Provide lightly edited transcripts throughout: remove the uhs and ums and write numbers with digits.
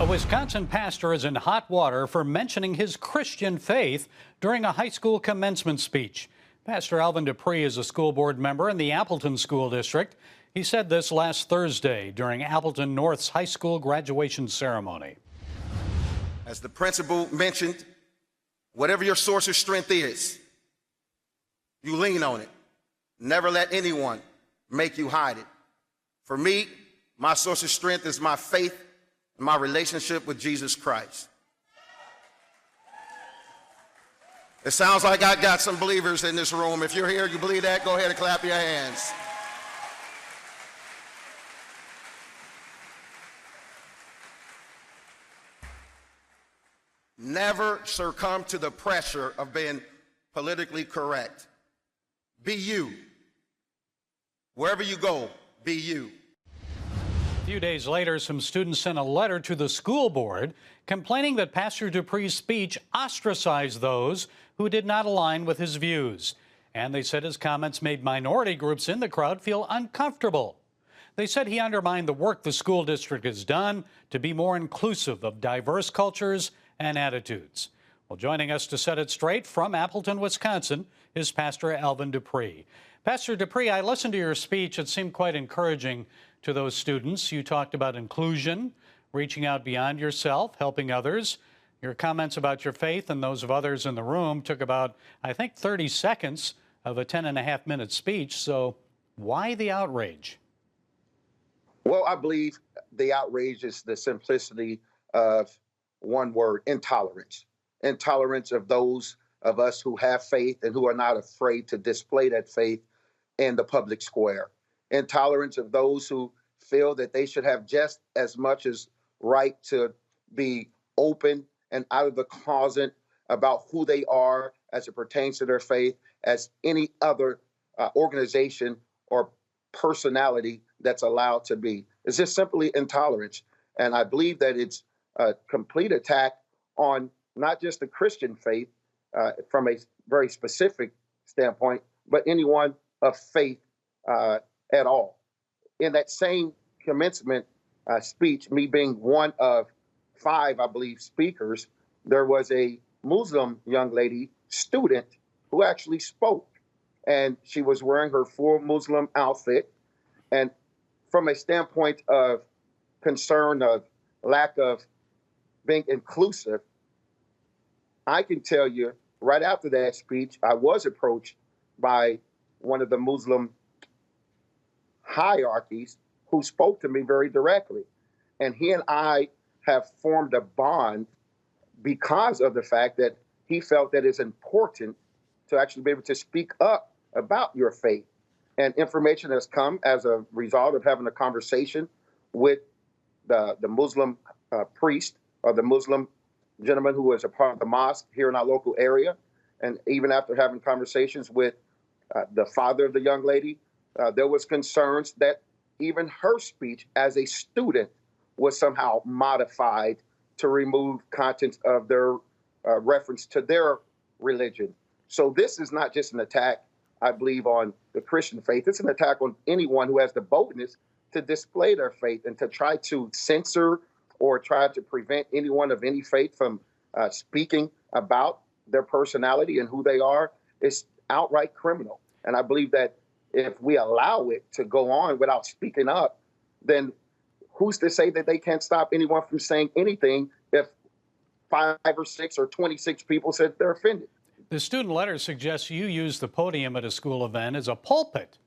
A Wisconsin pastor is in hot water for mentioning his Christian faith during a high school commencement speech. Pastor Alvin Dupree is a school board member in the Appleton School District. He said this last Thursday during Appleton North's high school graduation ceremony. As the principal mentioned, whatever your source of strength is, you lean on it. Never let anyone make you hide it. For me, my source of strength is my faith and my relationship with Jesus Christ. It sounds like I got some believers in this room. If you're here, you believe that, go ahead and clap your hands. Never succumb to the pressure of being politically correct. Be you. Wherever you go, be you. A few days later, some students sent a letter to the school board complaining that Pastor Dupree's speech ostracized those who did not align with his views. And they said his comments made minority groups in the crowd feel uncomfortable. They said he undermined the work the school district has done to be more inclusive of diverse cultures and attitudes. Well, joining us to set it straight from Appleton, Wisconsin, is Pastor Alvin Dupree. Pastor Dupree, I listened to your speech. It seemed quite encouraging to those students. You talked about inclusion, reaching out beyond yourself, helping others. Your comments about your faith and those of others in the room took about, I think, 30 seconds of a 10.5-minute speech. So why the outrage? Well, I believe the outrage is the simplicity of one word: intolerance. Intolerance of those of us who have faith and who are not afraid to display that faith in the public square. Intolerance of those who feel that they should have just as much as right to be open and out of the closet about who they are as it pertains to their faith as any other organization or personality that's allowed to be. It's just simply intolerance. And I believe that it's a complete attack on not just the Christian faith from a very specific standpoint, but anyone of faith at all. In that same commencement speech, me being one of 5, I believe, speakers, there was a Muslim young lady, student, who actually spoke. And she was wearing her full Muslim outfit. And from a standpoint of concern of lack of being inclusive, I can tell you right after that speech, I was approached by one of the Muslim hierarchies who spoke to me very directly. And he and I have formed a bond because of the fact that he felt that it's important to actually be able to speak up about your faith. And information has come as a result of having a conversation with the Muslim priest or the Muslim gentleman who was a part of the mosque here in our local area. And even after having conversations with the father of the young lady, there was concerns that even her speech as a student was somehow modified to remove contents of their reference to their religion. So this is not just an attack, I believe, on the Christian faith. It's an attack on anyone who has the boldness to display their faith and to try to censor or try to prevent anyone of any faith from speaking about their personality and who they are. Is outright criminal. And I believe that if we allow it to go on without speaking up, then who's to say that they can't stop anyone from saying anything if 5 or 6 or 26 people said they're offended? The student letter suggests you use the podium at a school event as a pulpit.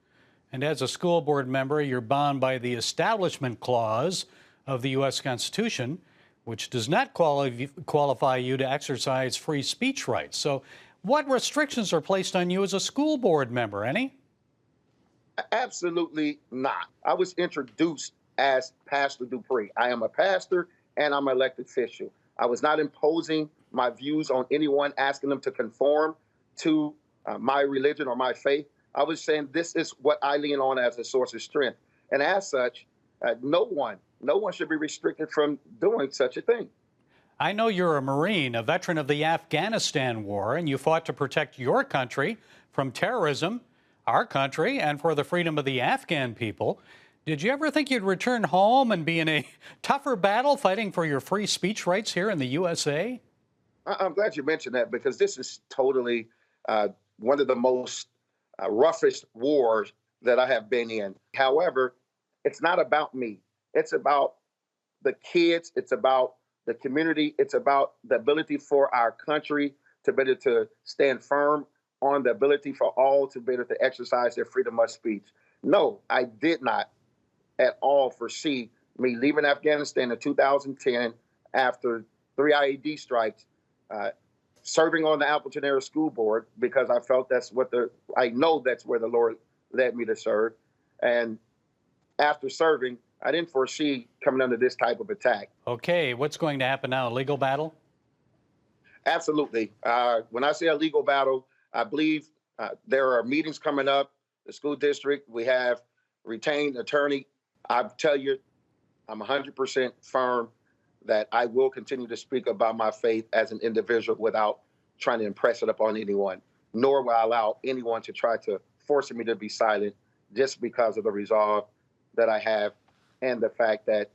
And as a school board member, you're bound by the Establishment Clause of the U.S. Constitution, which does not qualify you to exercise free speech rights. So what restrictions are placed on you as a school board member? Any? Absolutely not. I was introduced as Pastor Dupree. I am a pastor and I'm an elected official. I was not imposing my views on anyone, asking them to conform to my religion or my faith. I was saying this is what I lean on as a source of strength. And as such, no one should be restricted from doing such a thing. I know you're a Marine, a veteran of the Afghanistan war, and you fought to protect your country from terrorism, our country, and for the freedom of the Afghan people. Did you ever think you'd return home and be in a tougher battle fighting for your free speech rights here in the USA? I'm glad you mentioned that because this is totally one of the most roughest wars that I have been in. However, it's not about me. It's about the kids. It's about the community. It's about the ability for our country to be able to stand firm on the ability for all to be able to exercise their freedom of speech. No, I did not at all foresee me leaving Afghanistan in 2010 after 3 IED strikes, serving on the Appleton Area School Board because I felt I know that's where the Lord led me to serve. And after serving, I didn't foresee coming under this type of attack. Okay, what's going to happen now? A legal battle? Absolutely. When I say a legal battle, I believe there are meetings coming up. The school district, we have retained attorney. I tell you, I'm 100% firm that I will continue to speak about my faith as an individual without trying to impress it upon anyone, nor will I allow anyone to try to force me to be silent just because of the resolve that I have and the fact that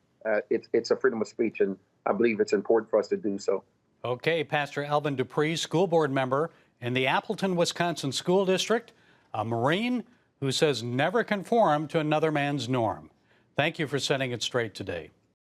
it's a freedom of speech, and I believe it's important for us to do so. Okay, Pastor Alvin Dupree, school board member in the Appleton, Wisconsin School District, a Marine who says never conform to another man's norm. Thank you for setting it straight today.